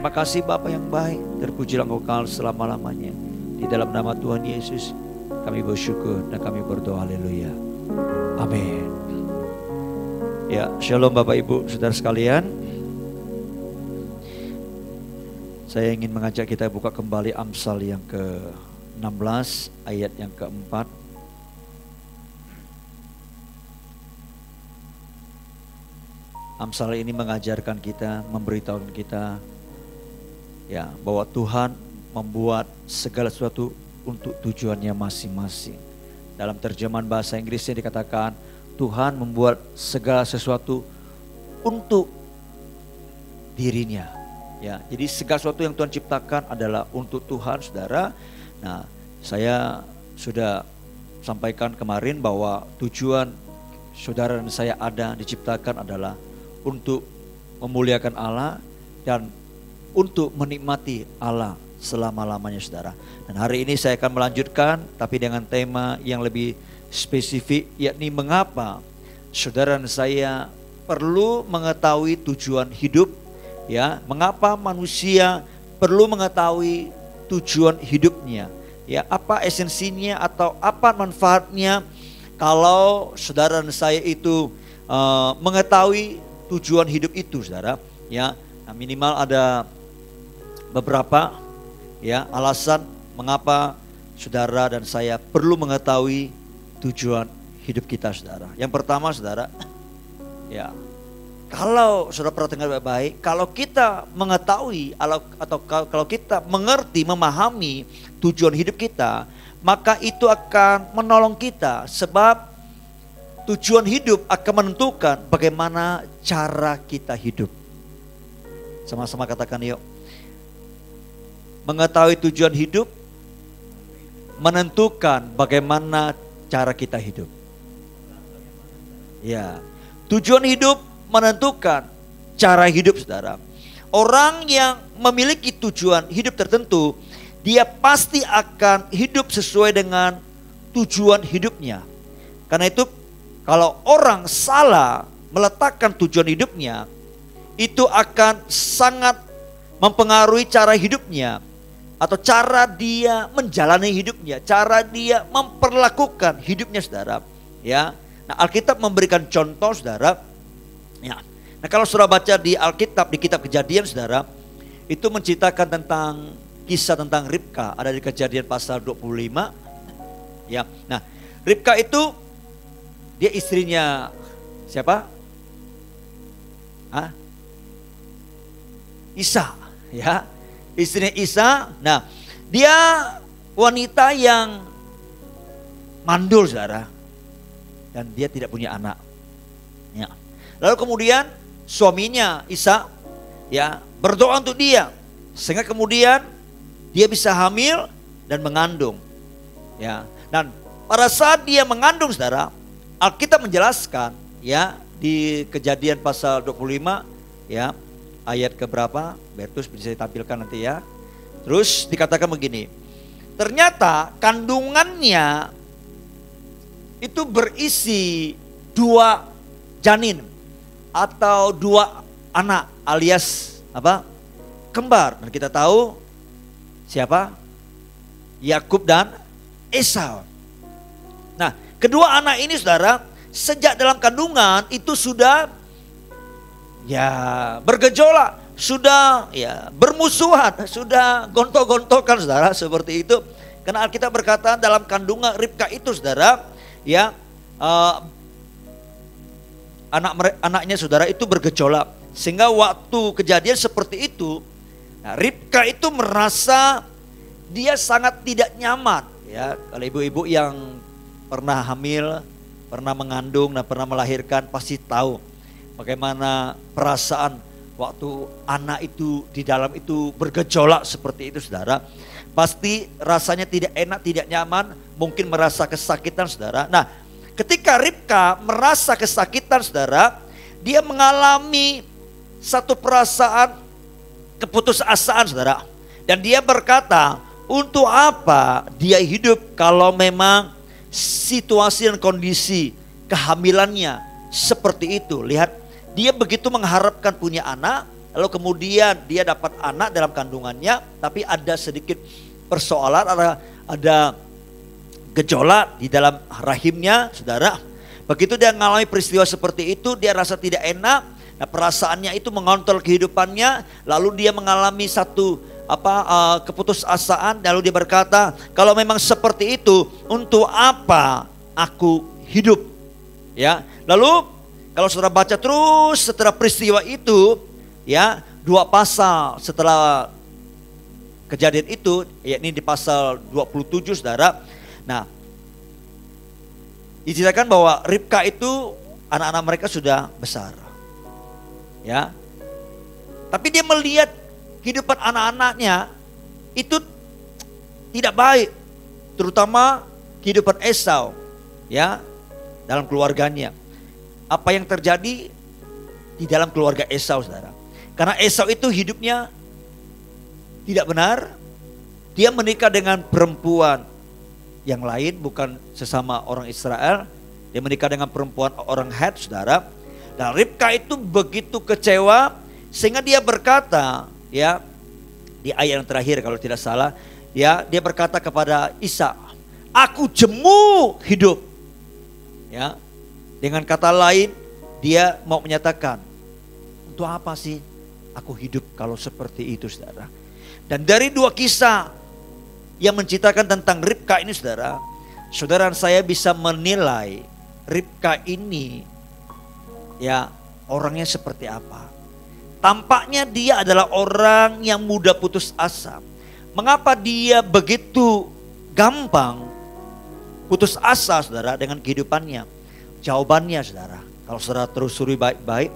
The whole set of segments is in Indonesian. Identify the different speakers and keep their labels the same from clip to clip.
Speaker 1: Terima kasih Bapa yang baik, terpujilah Engkau kekal selama-lamanya. Di dalam nama Tuhan Yesus kami bersyukur dan kami berdoa, haleluya. Amin. Ya, shalom Bapak Ibu Saudara sekalian. Saya ingin mengajak kita buka kembali Amsal yang ke-16 ayat yang ke-4. Amsal ini mengajarkan kita, memberitahukan kita ya bahwa Tuhan membuat segala sesuatu untuk tujuannya masing-masing. Dalam terjemahan bahasa Inggrisnya dikatakan Tuhan membuat segala sesuatu untuk dirinya. Ya, jadi segala sesuatu yang Tuhan ciptakan adalah untuk Tuhan, saudara. Nah, saya sudah sampaikan kemarin bahwa tujuan saudara dan saya ada diciptakan adalah untuk memuliakan Allah dan untuk menikmati Allah selama-lamanya, saudara. Dan hari ini saya akan melanjutkan tapi dengan tema yang lebih spesifik, yakni mengapa saudara dan saya perlu mengetahui tujuan hidup. Ya, mengapa manusia perlu mengetahui tujuan hidupnya? Ya, apa esensinya atau apa manfaatnya kalau saudara dan saya itu mengetahui tujuan hidup itu, saudara? Ya, nah minimal ada beberapa ya alasan mengapa saudara dan saya perlu mengetahui tujuan hidup kita, saudara. Yang pertama, saudara, ya, kalau saudara perhatikan baik-baik, kalau kita mengetahui atau kalau kita mengerti, memahami tujuan hidup kita, maka itu akan menolong kita, sebab tujuan hidup akan menentukan bagaimana cara kita hidup. Sama-sama katakan yuk. Mengetahui tujuan hidup menentukan bagaimana cara kita hidup. Ya, tujuan hidup menentukan cara hidup, saudara. Orang yang memiliki tujuan hidup tertentu, dia pasti akan hidup sesuai dengan tujuan hidupnya. Karena itu kalau orang salah meletakkan tujuan hidupnya, itu akan sangat mempengaruhi cara hidupnya atau cara dia menjalani hidupnya, cara dia memperlakukan hidupnya, saudara. Ya, nah Alkitab memberikan contoh, saudara. Ya. Nah, kalau saudara baca di Alkitab, di kitab Kejadian, saudara, itu menceritakan tentang kisah tentang Ribka, ada di Kejadian pasal 25. Ya. Nah, Ribka itu dia istrinya siapa? Isa, ya. Istrinya Isa. Nah, dia wanita yang mandul, saudara. Dan dia tidak punya anak. Ya. Lalu kemudian suaminya Isa ya berdoa untuk dia sehingga kemudian dia bisa hamil dan mengandung. Ya. Dan pada saat dia mengandung, saudara, Alkitab menjelaskan ya di Kejadian pasal 25 ya ayat keberapa? Bertus bisa ditampilkan nanti ya. Terus dikatakan begini. Ternyata kandungannya itu berisi 2 janin atau 2 anak alias apa? Kembar. Dan kita tahu siapa? Yakub dan Esau. Nah, kedua anak ini, saudara, sejak dalam kandungan itu sudah ya bergejolak, sudah ya bermusuhan, sudah gontok-gontokan, saudara, seperti itu. Karena Alkitab berkata dalam kandungan Ribka itu, saudara, ya anaknya, saudara, itu bergejolak. Sehingga waktu kejadian seperti itu, nah, Ribka itu merasa dia sangat tidak nyaman. Ya, kalau ibu-ibu yang pernah hamil, pernah mengandung dan pernah melahirkan pasti tahu bagaimana perasaan waktu anak itu di dalam itu bergejolak seperti itu, saudara. Pasti rasanya tidak enak, tidak nyaman, mungkin merasa kesakitan, saudara. Nah, ketika Ribka merasa kesakitan, saudara, dia mengalami satu perasaan keputusasaan, saudara. Dan dia berkata, untuk apa dia hidup kalau memang situasi dan kondisi kehamilannya seperti itu. Lihat, dia begitu mengharapkan punya anak, lalu kemudian dia dapat anak dalam kandungannya, tapi ada sedikit persoalan, ada gejolak di dalam rahimnya, saudara. Begitu dia mengalami peristiwa seperti itu, dia rasa tidak enak. Nah, perasaannya itu mengontrol kehidupannya, lalu dia mengalami satu keputusasaan, lalu dia berkata, kalau memang seperti itu, untuk apa aku hidup? Ya, lalu kalau saudara baca terus setelah peristiwa itu, ya, 2 pasal setelah kejadian itu, yakni di pasal 27, saudara. Nah, diceritakan bahwa Ribka itu anak-anak mereka sudah besar. Ya. Tapi dia melihat kehidupan anak-anaknya itu tidak baik, terutama kehidupan Esau, ya, dalam keluarganya. Apa yang terjadi di dalam keluarga Esau, saudara? Karena Esau itu hidupnya tidak benar. Dia menikah dengan perempuan yang lain, bukan sesama orang Israel. Dia menikah dengan perempuan orang Het, saudara. Dan Ribka itu begitu kecewa sehingga dia berkata, ya, di ayat yang terakhir kalau tidak salah, ya, dia berkata kepada Ishak, aku jemu hidup. Ya, dengan kata lain, dia mau menyatakan, untuk apa sih aku hidup kalau seperti itu, saudara? Dan dari 2 kisah yang menceritakan tentang Ribka ini, saudara, saudara saya bisa menilai Ribka ini, ya, orangnya seperti apa. Tampaknya dia adalah orang yang mudah putus asa. Mengapa dia begitu gampang putus asa, saudara, dengan kehidupannya? Jawabannya, saudara, kalau saudara telusuri baik-baik,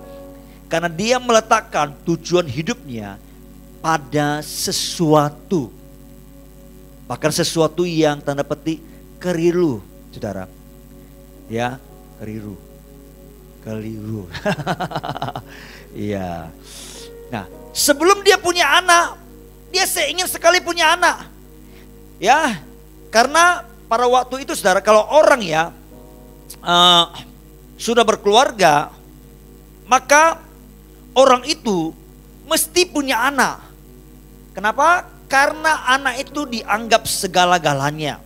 Speaker 1: karena dia meletakkan tujuan hidupnya pada sesuatu. Bahkan sesuatu yang tanda petik keliru, saudara. Ya, keliru. Iya. Nah, sebelum dia punya anak, dia ingin sekali punya anak. Ya, karena pada waktu itu, saudara, kalau orang, ya, sudah berkeluarga, maka orang itu mesti punya anak. Kenapa? Karena anak itu dianggap segala-galanya.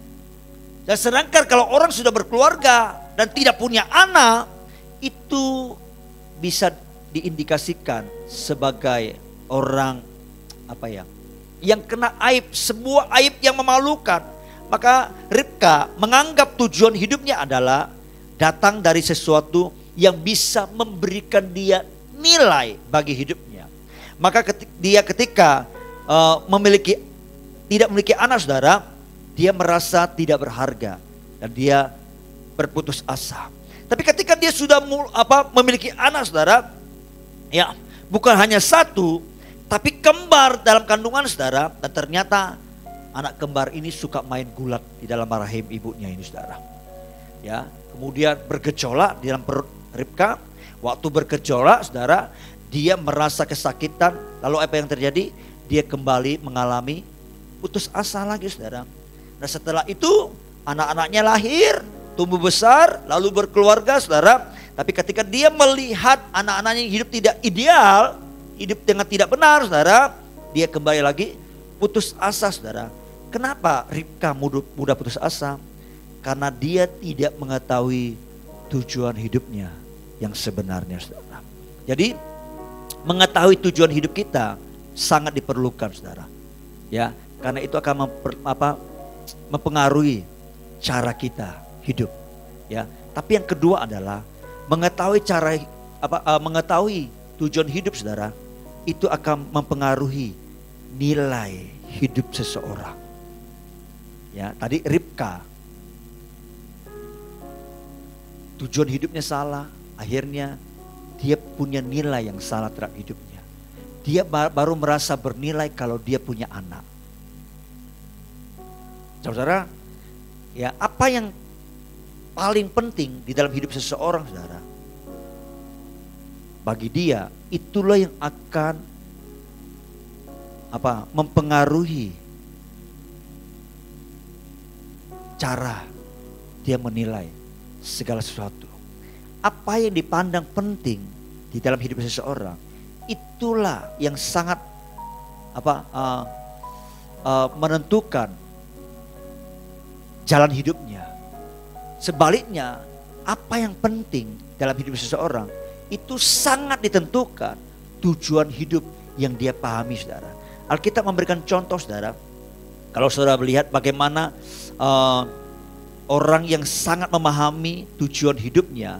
Speaker 1: Dan sedangkan kalau orang sudah berkeluarga dan tidak punya anak, itu bisa diindikasikan sebagai orang yang kena aib, sebuah aib yang memalukan. Maka Ribka menganggap tujuan hidupnya adalah datang dari sesuatu yang bisa memberikan dia nilai bagi hidupnya. Maka ketika tidak memiliki anak, saudara, dia merasa tidak berharga dan dia berputus asa. Tapi ketika dia sudah memiliki anak, saudara, ya, bukan hanya satu, tapi kembar dalam kandungan, saudara. Dan ternyata anak kembar ini suka main gulat di dalam rahim ibunya ini, saudara. Ya, kemudian bergejolak di dalam perut Ribka. Waktu bergejolak, saudara, dia merasa kesakitan. Lalu apa yang terjadi? Dia kembali mengalami putus asa lagi, saudara. Nah, setelah itu anak-anaknya lahir, tumbuh besar, lalu berkeluarga, saudara. Tapi ketika dia melihat anak-anaknya hidup tidak ideal, hidup dengan tidak benar, saudara, dia kembali lagi putus asa, saudara. Kenapa Ribka mudah putus asa? Karena dia tidak mengetahui tujuan hidupnya yang sebenarnya, saudara. Jadi mengetahui tujuan hidup kita sangat diperlukan, saudara. Ya, karena itu akan mempengaruhi cara kita hidup, ya. Tapi yang kedua adalah mengetahui tujuan hidup, saudara, itu akan mempengaruhi nilai hidup seseorang. Ya, tadi Ribka tujuan hidupnya salah, akhirnya dia punya nilai yang salah terhadap hidupnya. Dia baru merasa bernilai kalau dia punya anak. Saudara, ya, apa yang paling penting di dalam hidup seseorang, saudara? Bagi dia, itulah yang akan mempengaruhi cara dia menilai segala sesuatu. Apa yang dipandang penting di dalam hidup seseorang, itulah yang sangat menentukan jalan hidupnya. Sebaliknya, apa yang penting dalam hidup seseorang itu sangat ditentukan tujuan hidup yang dia pahami, saudara. Alkitab memberikan contoh, saudara. Kalau saudara melihat bagaimana orang yang sangat memahami tujuan hidupnya,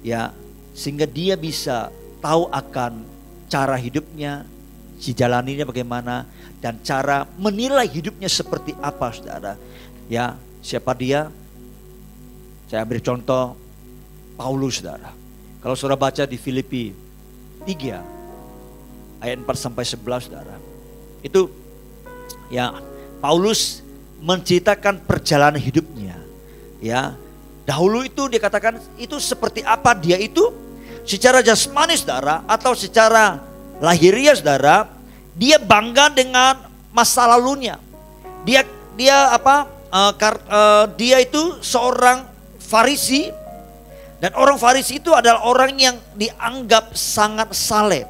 Speaker 1: ya, sehingga dia bisa tahu akan cara hidupnya, si jalaninya bagaimana, dan cara menilai hidupnya seperti apa, saudara. Ya, siapa dia? Saya ambil contoh Paulus, saudara. Kalau saudara baca di Filipi 3 ayat 4-11, saudara, itu ya Paulus menceritakan perjalanan hidupnya. Ya, dahulu itu dikatakan itu seperti apa dia itu secara jasmani, saudara, atau secara lahiriah, saudara. Dia bangga dengan masa lalunya. Dia itu seorang Farisi, dan orang Farisi itu adalah orang yang dianggap sangat saleh,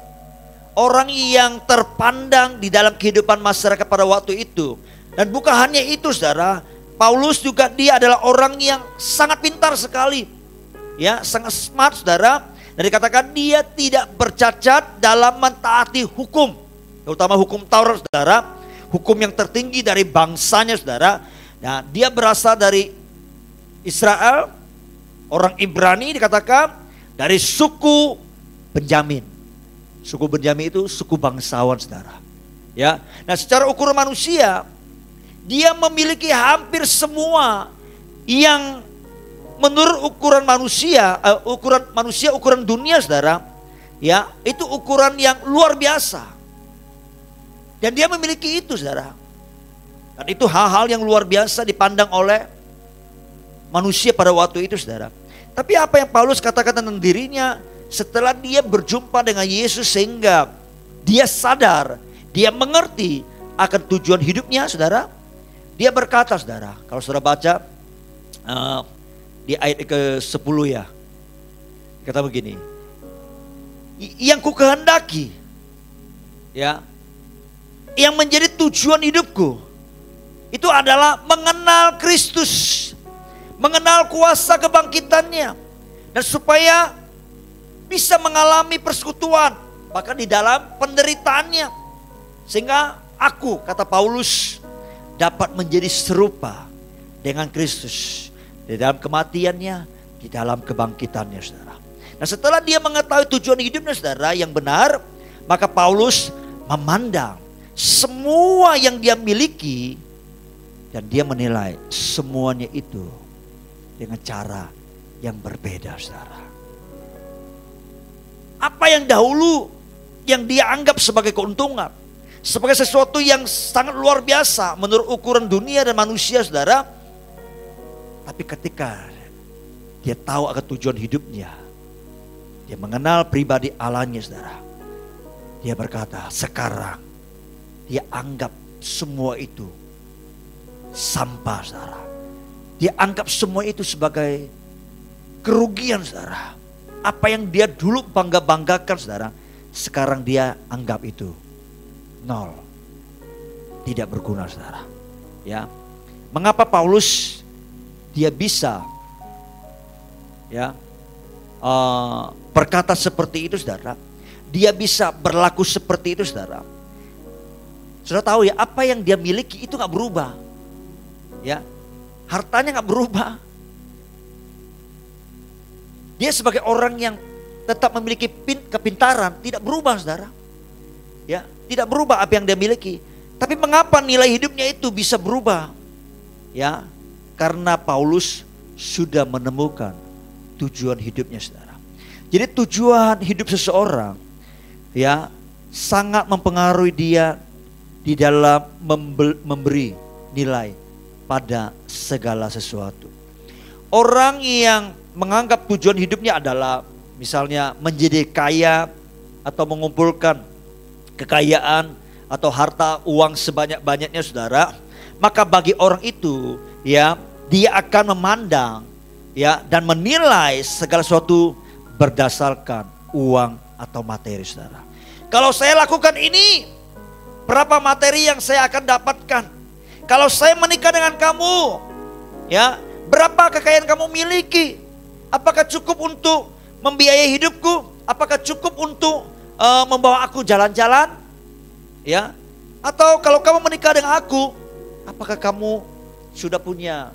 Speaker 1: orang yang terpandang di dalam kehidupan masyarakat pada waktu itu. Dan bukan hanya itu, saudara, Paulus juga dia adalah orang yang sangat pintar sekali, ya, sangat smart, saudara. Dan dikatakan dia tidak bercacat dalam mentaati hukum, terutama hukum Taurat, saudara, hukum yang tertinggi dari bangsanya, saudara. Nah, dia berasal dari Israel, orang Ibrani, dikatakan dari suku Benyamin. Suku Benyamin itu suku bangsawan, saudara. Ya, nah secara ukuran manusia, dia memiliki hampir semua yang menurut ukuran manusia, ukuran dunia, saudara. Ya, itu ukuran yang luar biasa. Dan dia memiliki itu, saudara. Dan itu hal-hal yang luar biasa dipandang oleh manusia pada waktu itu, saudara. Tapi apa yang Paulus katakan tentang dirinya setelah dia berjumpa dengan Yesus, sehingga dia sadar, dia mengerti akan tujuan hidupnya, saudara. Dia berkata, saudara, kalau saudara baca di ayat ke-10, ya, kata begini, yang ku kehendaki, ya, yang menjadi tujuan hidupku itu adalah mengenal Kristus, mengenal kuasa kebangkitannya, dan supaya bisa mengalami persekutuan bahkan di dalam penderitaannya, sehingga aku, kata Paulus, dapat menjadi serupa dengan Kristus di dalam kematiannya, di dalam kebangkitannya, saudara. Nah, setelah dia mengetahui tujuan hidupnya, saudara, yang benar, maka Paulus memandang semua yang dia miliki dan dia menilai semuanya itu dengan cara yang berbeda, saudara. Apa yang dahulu yang dia anggap sebagai keuntungan, sebagai sesuatu yang sangat luar biasa menurut ukuran dunia dan manusia, saudara. Tapi ketika dia tahu akan tujuan hidupnya, dia mengenal pribadi Allahnya, saudara, dia berkata, sekarang dia anggap semua itu sampah, saudara. Dia anggap semua itu sebagai kerugian, saudara. Apa yang dia dulu bangga-banggakan, saudara, sekarang dia anggap itu nol, tidak berguna, saudara. Ya, mengapa Paulus dia bisa, ya, berkata seperti itu, saudara? Dia bisa berlaku seperti itu, saudara. Saudara tahu, ya, apa yang dia miliki itu nggak berubah, ya, hartanya nggak berubah. Dia sebagai orang yang tetap memiliki kepintaran, tidak berubah, saudara. Ya, tidak berubah apa yang dia miliki. Tapi mengapa nilai hidupnya itu bisa berubah? Ya, karena Paulus sudah menemukan tujuan hidupnya, saudara. Jadi tujuan hidup seseorang, ya, sangat mempengaruhi dia di dalam memberi nilai pada segala sesuatu. Orang yang menganggap tujuan hidupnya adalah misalnya menjadi kaya atau mengumpulkan kekayaan atau harta uang sebanyak-banyaknya, saudara, maka bagi orang itu, ya, dia akan memandang, ya, dan menilai segala sesuatu berdasarkan uang atau materi, saudara. Kalau saya lakukan ini, berapa materi yang saya akan dapatkan? Kalau saya menikah dengan kamu, ya, berapa kekayaan kamu miliki? Apakah cukup untuk membiayai hidupku? Apakah cukup untuk membawa aku jalan-jalan? Ya, atau kalau kamu menikah dengan aku, apakah kamu sudah punya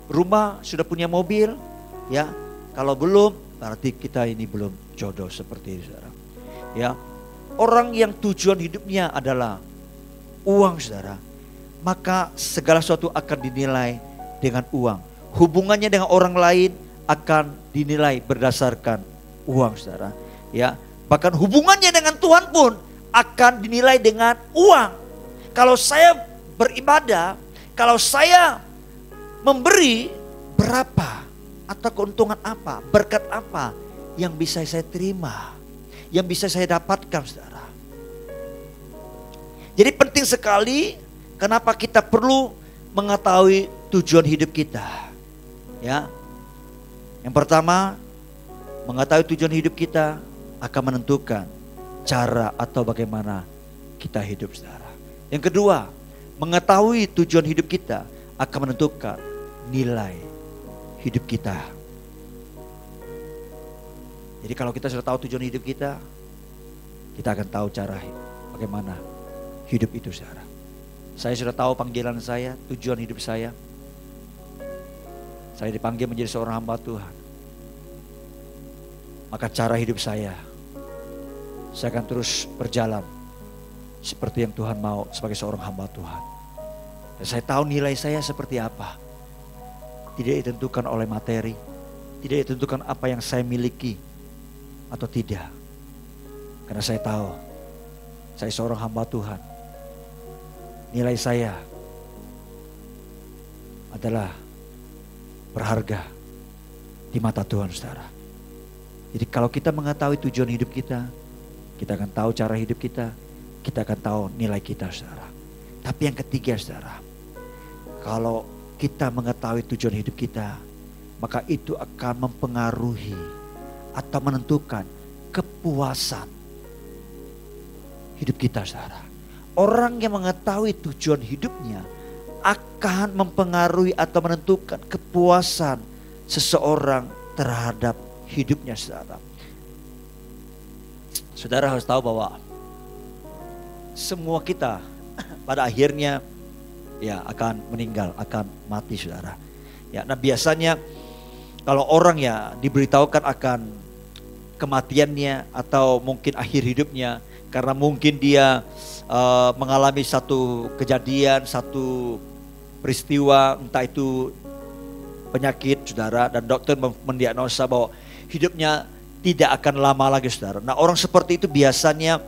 Speaker 1: rumah, sudah punya mobil? Ya, kalau belum, berarti kita ini belum jodoh seperti itu, saudara. Ya, orang yang tujuan hidupnya adalah uang, saudara, maka segala sesuatu akan dinilai dengan uang. Hubungannya dengan orang lain akan dinilai berdasarkan uang, saudara. Ya, bahkan hubungannya dengan Tuhan pun akan dinilai dengan uang. Kalau saya beribadah, kalau saya memberi, berapa atau keuntungan apa, berkat apa yang bisa saya terima, yang bisa saya dapatkan, saudara. Jadi penting sekali, kenapa kita perlu mengetahui tujuan hidup kita. Ya, yang pertama, mengetahui tujuan hidup kita akan menentukan cara atau bagaimana kita hidup, saudara. Yang kedua, mengetahui tujuan hidup kita akan menentukan nilai hidup kita. Jadi kalau kita sudah tahu tujuan hidup kita akan tahu cara bagaimana hidup itu, saudara. Saya sudah tahu panggilan saya, tujuan hidup saya. Saya dipanggil menjadi seorang hamba Tuhan. Maka cara hidup saya akan terus berjalan seperti yang Tuhan mau sebagai seorang hamba Tuhan. Dan saya tahu nilai saya seperti apa. Tidak ditentukan oleh materi, tidak ditentukan apa yang saya miliki atau tidak. Karena saya tahu saya seorang hamba Tuhan. Nilai saya adalah berharga di mata Tuhan, saudara. Jadi kalau kita mengetahui tujuan hidup kita akan tahu cara hidup kita akan tahu nilai kita, saudara. Tapi yang ketiga, saudara, kalau kita mengetahui tujuan hidup kita, maka itu akan mempengaruhi atau menentukan kepuasan hidup kita, saudara. Orang yang mengetahui tujuan hidupnya akan mempengaruhi atau menentukan kepuasan seseorang terhadap hidupnya, saudara. Saudara harus tahu bahwa semua kita pada akhirnya ya akan meninggal, akan mati, saudara. Ya, nah biasanya kalau orang ya diberitahukan akan kematiannya atau mungkin akhir hidupnya karena mungkin dia mengalami satu kejadian, satu peristiwa, entah itu penyakit, saudara, dan dokter mendiagnosa bahwa hidupnya tidak akan lama lagi, saudara. Nah, orang seperti itu biasanya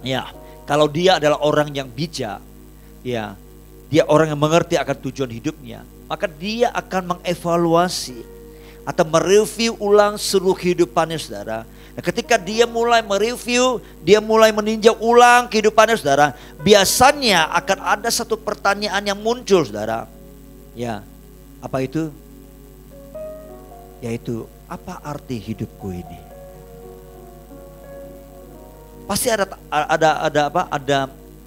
Speaker 1: ya, kalau dia adalah orang yang bijak, ya, dia orang yang mengerti akan tujuan hidupnya, maka dia akan mengevaluasi atau mereview ulang seluruh kehidupannya, saudara. Nah, ketika dia mulai mereview, dia mulai meninjau ulang kehidupannya, saudara, biasanya akan ada satu pertanyaan yang muncul, saudara. Ya, apa itu? Yaitu, apa arti hidupku ini? Pasti ada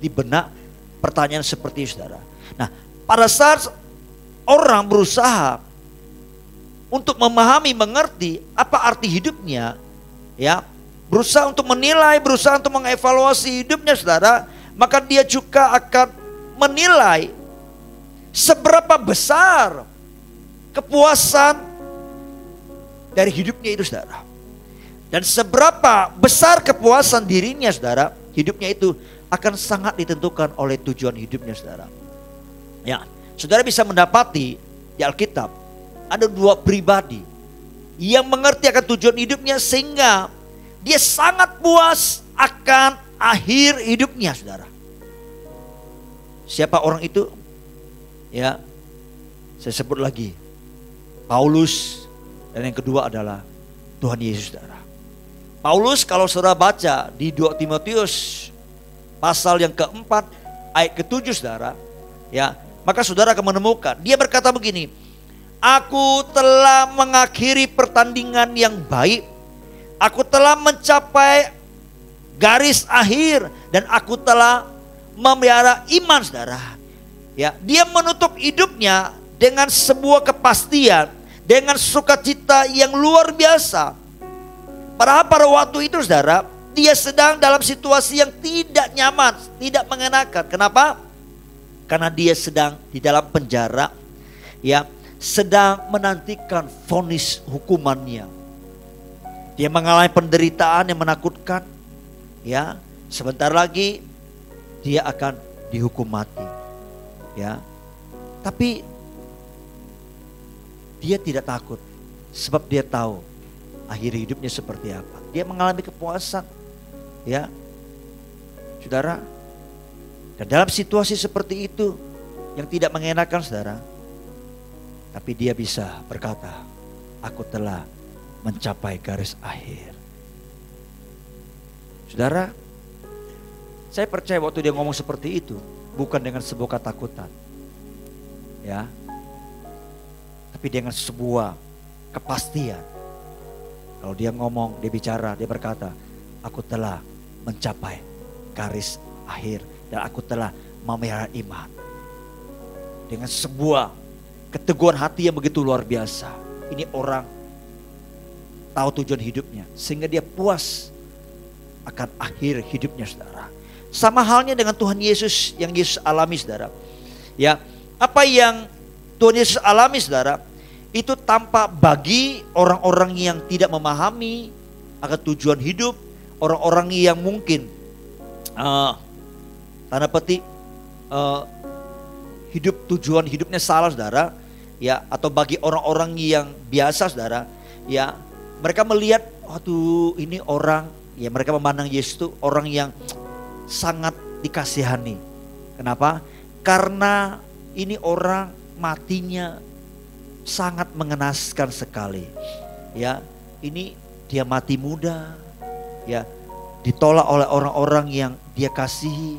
Speaker 1: di benak pertanyaan seperti itu, saudara. Nah, pada saat orang berusaha untuk memahami, mengerti apa arti hidupnya, ya, berusaha untuk menilai, berusaha untuk mengevaluasi hidupnya, saudara, maka dia juga akan menilai seberapa besar kepuasan dari hidupnya itu, saudara. Dan seberapa besar kepuasan dirinya, saudara, hidupnya itu akan sangat ditentukan oleh tujuan hidupnya, saudara. Ya, saudara bisa mendapati di Alkitab ada dua pribadi yang mengerti akan tujuan hidupnya sehingga dia sangat puas akan akhir hidupnya, saudara. Siapa orang itu? Ya, saya sebut lagi, Paulus, dan yang kedua adalah Tuhan Yesus, saudara. Paulus kalau saudara baca di 2 Timotius pasal yang keempat ayat ke-7, saudara, ya, maka saudara akan menemukan dia berkata begini, aku telah mengakhiri pertandingan yang baik, aku telah mencapai garis akhir dan aku telah memelihara iman, saudara. Ya, dia menutup hidupnya dengan sebuah kepastian, dengan sukacita yang luar biasa. Padahal pada waktu itu, saudara, dia sedang dalam situasi yang tidak nyaman, tidak mengenakan. Kenapa? Karena dia sedang di dalam penjara, ya, sedang menantikan vonis hukumannya. Dia mengalami penderitaan yang menakutkan, ya. Sebentar lagi dia akan dihukum mati, ya. Tapi dia tidak takut, sebab dia tahu akhir hidupnya seperti apa. Dia mengalami kepuasan, ya, saudara. Dan dalam situasi seperti itu yang tidak mengenakan, saudara, tapi dia bisa berkata, aku telah mencapai garis akhir. Saudara, saya percaya waktu dia ngomong seperti itu bukan dengan sebuah ketakutan, ya, tapi dengan sebuah kepastian. Kalau dia ngomong, dia bicara, dia berkata, aku telah mencapai garis akhir dan aku telah memelihara iman. Dengan sebuah keteguhan hati yang begitu luar biasa. Ini orang tahu tujuan hidupnya sehingga dia puas akan akhir hidupnya, saudara. Sama halnya dengan Tuhan Yesus yang Yesus alami, saudara. Ya, apa yang Tuhan Yesus alami, saudara, itu tampak bagi orang-orang yang tidak memahami akan tujuan hidup, orang-orang yang mungkin tanda petik hidup tujuan hidupnya salah, saudara, ya, atau bagi orang-orang yang biasa, saudara, ya, mereka melihat, waduh, ini orang, ya, mereka memandang Yesus itu orang yang sangat dikasihani. Kenapa? Karena ini orang matinya sangat mengenaskan sekali, ya. Ini dia mati muda, ya, ditolak oleh orang-orang yang dia kasihi,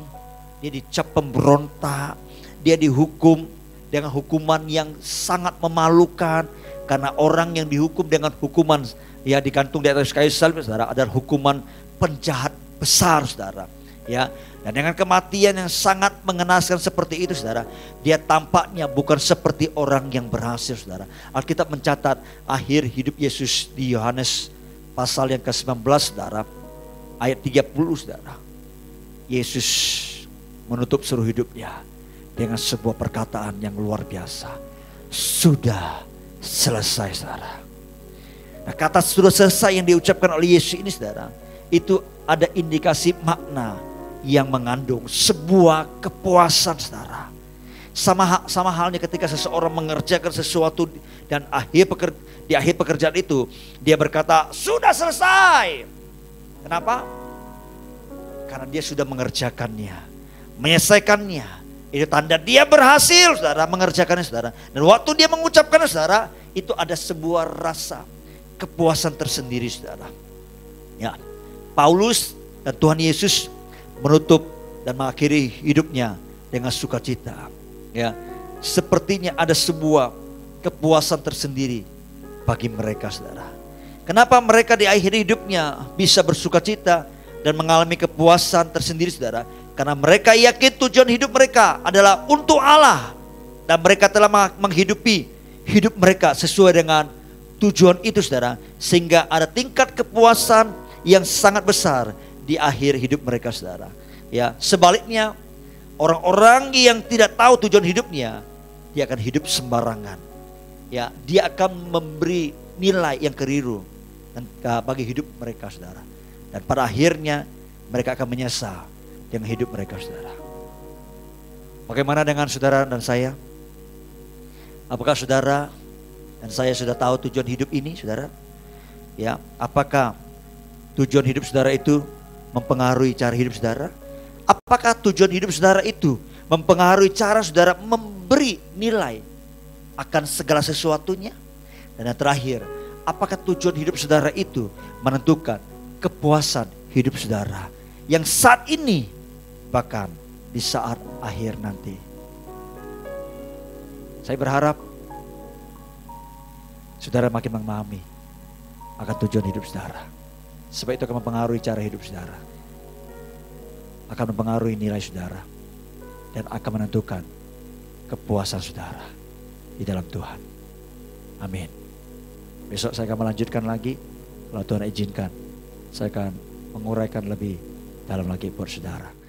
Speaker 1: dia dicap pemberontak, dia dihukum dengan hukuman yang sangat memalukan. Karena orang yang dihukum dengan hukuman, ya, digantung di atas kayu salib, saudara, adalah hukuman penjahat besar, saudara, ya. Dan dengan kematian yang sangat mengenaskan seperti itu, saudara, dia tampaknya bukan seperti orang yang berhasil, saudara. Alkitab mencatat akhir hidup Yesus di Yohanes pasal yang ke-19, saudara, ayat 30, saudara. Yesus menutup seluruh hidupnya dengan sebuah perkataan yang luar biasa. Sudah selesai, saudara. Nah, kata sudah selesai yang diucapkan oleh Yesus ini, saudara, itu ada indikasi makna yang mengandung sebuah kepuasan, saudara. Sama halnya ketika seseorang mengerjakan sesuatu dan di akhir pekerjaan itu dia berkata sudah selesai. Kenapa? Karena dia sudah mengerjakannya, menyelesaikannya. Itu tanda dia berhasil, saudara, mengerjakannya, saudara. Dan waktu dia mengucapkannya, saudara, itu ada sebuah rasa kepuasan tersendiri, saudara. Ya, Paulus dan Tuhan Yesus menutup dan mengakhiri hidupnya dengan sukacita. Ya, sepertinya ada sebuah kepuasan tersendiri bagi mereka, saudara. Kenapa mereka di akhir hidupnya bisa bersukacita dan mengalami kepuasan tersendiri, saudara? Karena mereka yakin tujuan hidup mereka adalah untuk Allah. Dan mereka telah menghidupi hidup mereka sesuai dengan tujuan itu, saudara. Sehingga ada tingkat kepuasan yang sangat besar di akhir hidup mereka, saudara. Ya, sebaliknya orang-orang yang tidak tahu tujuan hidupnya, dia akan hidup sembarangan. Ya, dia akan memberi nilai yang keliru dan bagi hidup mereka, saudara. Dan pada akhirnya mereka akan menyesal dengan hidup mereka, saudara. Bagaimana dengan saudara dan saya? Apakah saudara dan saya sudah tahu tujuan hidup ini, saudara? Ya, apakah tujuan hidup saudara itu mempengaruhi cara hidup saudara? Apakah tujuan hidup saudara itu mempengaruhi cara saudara memberi nilai akan segala sesuatunya? Dan yang terakhir, apakah tujuan hidup saudara itu menentukan kepuasan hidup saudara yang saat ini bahkan di saat akhir nanti? Saya berharap saudara makin memahami akan tujuan hidup saudara, sebab itu akan mempengaruhi cara hidup saudara. akan mempengaruhi nilai saudara dan akan menentukan kepuasan saudara di dalam Tuhan. Amin. Besok saya akan melanjutkan lagi. Kalau Tuhan izinkan, saya akan menguraikan lebih dalam lagi buat saudara.